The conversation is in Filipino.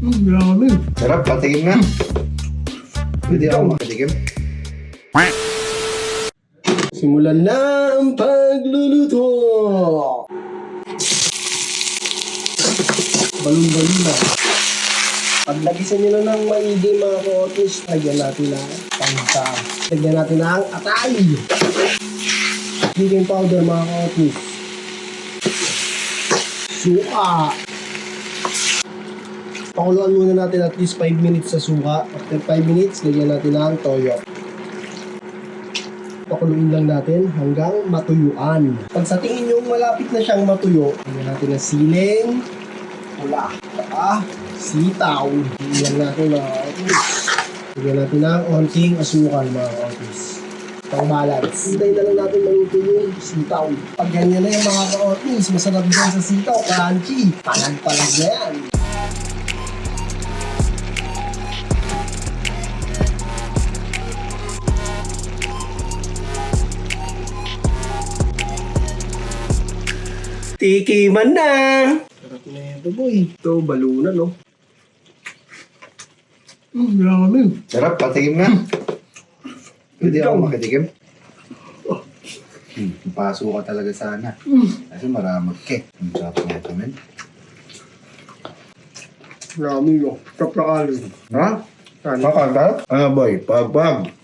Grabe. Sarap, patikim nga. Pwede ako makatikim. Simulan na ang pagluluto. Balon-balon na. Pag nagisan nyo na ng maigi mga kotis, lagyan natin ng pangsa. Lagyan natin ng atay. Baking powder mga kotis. Suka. Pakuluan muna natin at least 5 minutes sa suka. After 5 minutes, lagyan natin ng toyo. Pakuluin lang natin hanggang matuyuan. Pag sa tingin nyo malapit na siyang matuyo, lagyan natin ng siling, pula, sitaw. Lagyan natin mga kautis. Lagyan natin ng onting asukal mga kautis. Pang balance. Hintay na lang natin maluto yung sitaw. Pag ganyan na yung mga kautis, masarap dyan sa sitaw, crunchy. Palag-palag na yan. Tikiman na! Sarap na ito, boy. Ito, balunan, no? Grabe. Sarap, patikim nga. Pwede ako makatikim. Paso ka talaga sana. Kasi maramag ka. Ang sarap nga ito, men. Grabe, no? Sarap na kalim. Ha? Makakal? Ano, boy? Pag-pag.